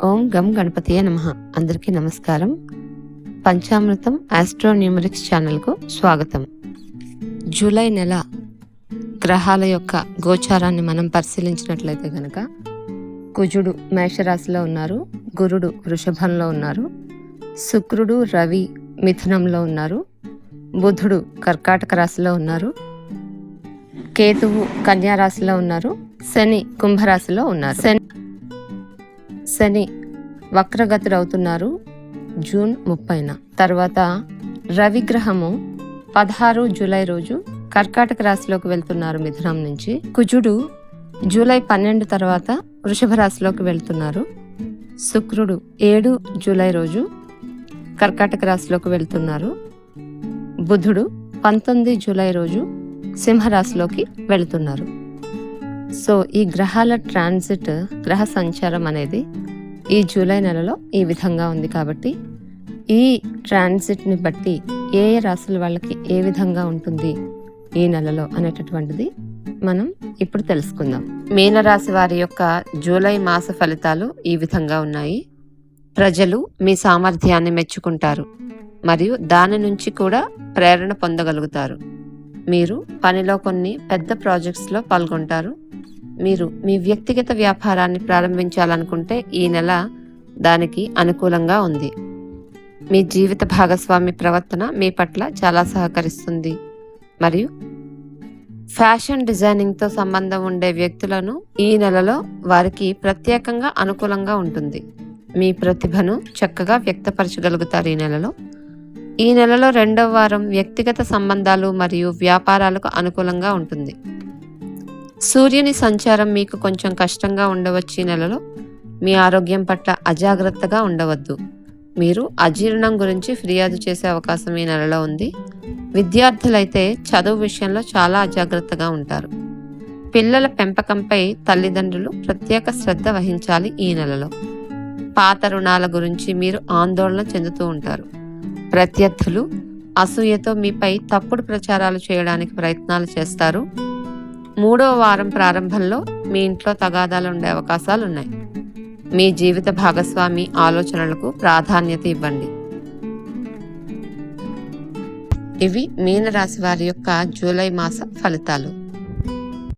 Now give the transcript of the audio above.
ఓం గం గణపతియే నమః. అందరికీ నమస్కారం. పంచామృతం ఆస్ట్రోన్యూమరిక్స్ ఛానల్కు స్వాగతం. జూలై నెల గ్రహాల యొక్క గోచారాన్ని మనం పరిశీలించినట్లయితే కనుక కుజుడు మేషరాశిలో ఉన్నారు, గురుడు వృషభంలో ఉన్నారు, శుక్రుడు రవి మిథునంలో ఉన్నారు, బుధుడు కర్కాటక రాశిలో ఉన్నారు, కేతువు కన్యా రాశిలో ఉన్నారు, శని కుంభరాశిలో ఉన్నారు. శని వక్రగతుడు అవుతున్నారు జూన్ 30న. తర్వాత రవిగ్రహము 16 జూలై రోజు కర్కాటక రాశిలోకి వెళ్తున్నారు మిథునం నుంచి. కుజుడు జూలై 12 తర్వాత వృషభ రాశిలోకి వెళ్తున్నారు. శుక్రుడు 7 జూలై రోజు కర్కాటక రాశిలోకి వెళ్తున్నారు. బుధుడు 19 జూలై రోజు సింహరాశిలోకి వెళుతున్నారు. సో ఈ గ్రహాల ట్రాన్సిట్, గ్రహ సంచారం అనేది ఈ జూలై నెలలో ఈ విధంగా ఉంది. కాబట్టి ఈ ట్రాన్సిట్ని బట్టి ఏ ఏ రాశుల వాళ్ళకి ఏ విధంగా ఉంటుంది ఈ నెలలో అనేటటువంటిది మనం ఇప్పుడు తెలుసుకుందాం. మీనరాశి వారి యొక్క జూలై మాస ఫలితాలు ఈ విధంగా ఉన్నాయి. ప్రజలు మీ సామర్థ్యాన్ని మెచ్చుకుంటారు మరియు దాని నుంచి కూడా ప్రేరణ పొందగలుగుతారు. మీరు పనిలో కొన్ని పెద్ద ప్రాజెక్ట్స్లో పాల్గొంటారు. మీరు మీ వ్యక్తిగత వ్యాపారాన్ని ప్రారంభించాలనుకుంటే ఈ నెల దానికి అనుకూలంగా ఉంది. మీ జీవిత భాగస్వామి ప్రవర్తన మీ పట్ల చాలా సహకరిస్తుంది మరియు ఫ్యాషన్ డిజైనింగ్తో సంబంధం ఉండే వ్యక్తులను ఈ నెలలో వారికి ప్రత్యేకంగా అనుకూలంగా ఉంటుంది. మీ ప్రతిభను చక్కగా వ్యక్తపరచగలుగుతారు. ఈ నెలలో 2వ వారం వ్యక్తిగత సంబంధాలు మరియు వ్యాపారాలకు అనుకూలంగా ఉంటుంది. సూర్యుని సంచారం మీకు కొంచెం కష్టంగా ఉండవచ్చు. ఈ నెలలో మీ ఆరోగ్యం పట్ల అజాగ్రత్తగా ఉండవద్దు. మీరు అజీర్ణం గురించి ఫిర్యాదు చేసే అవకాశం ఈ నెలలో ఉంది. విద్యార్థులైతే చదువు విషయంలో చాలా అజాగ్రత్తగా ఉంటారు. పిల్లల పెంపకంపై తల్లిదండ్రులు ప్రత్యేక శ్రద్ధ వహించాలి. ఈ నెలలో పాత రుణాల గురించి మీరు ఆందోళన చెందుతూ ఉంటారు. ప్రత్యర్థులు అసూయతో మీపై తప్పుడు ప్రచారాలు చేయడానికి ప్రయత్నాలు చేస్తారు. 3వ వారం ప్రారంభంలో మీ ఇంట్లో తగాదాలు ఉండే అవకాశాలు ఉన్నాయి. మీ జీవిత భాగస్వామి ఆలోచనలకు ప్రాధాన్యత ఇవ్వండి. ఇవి మీనరాశి వారి యొక్క జూలై మాస ఫలితాలు.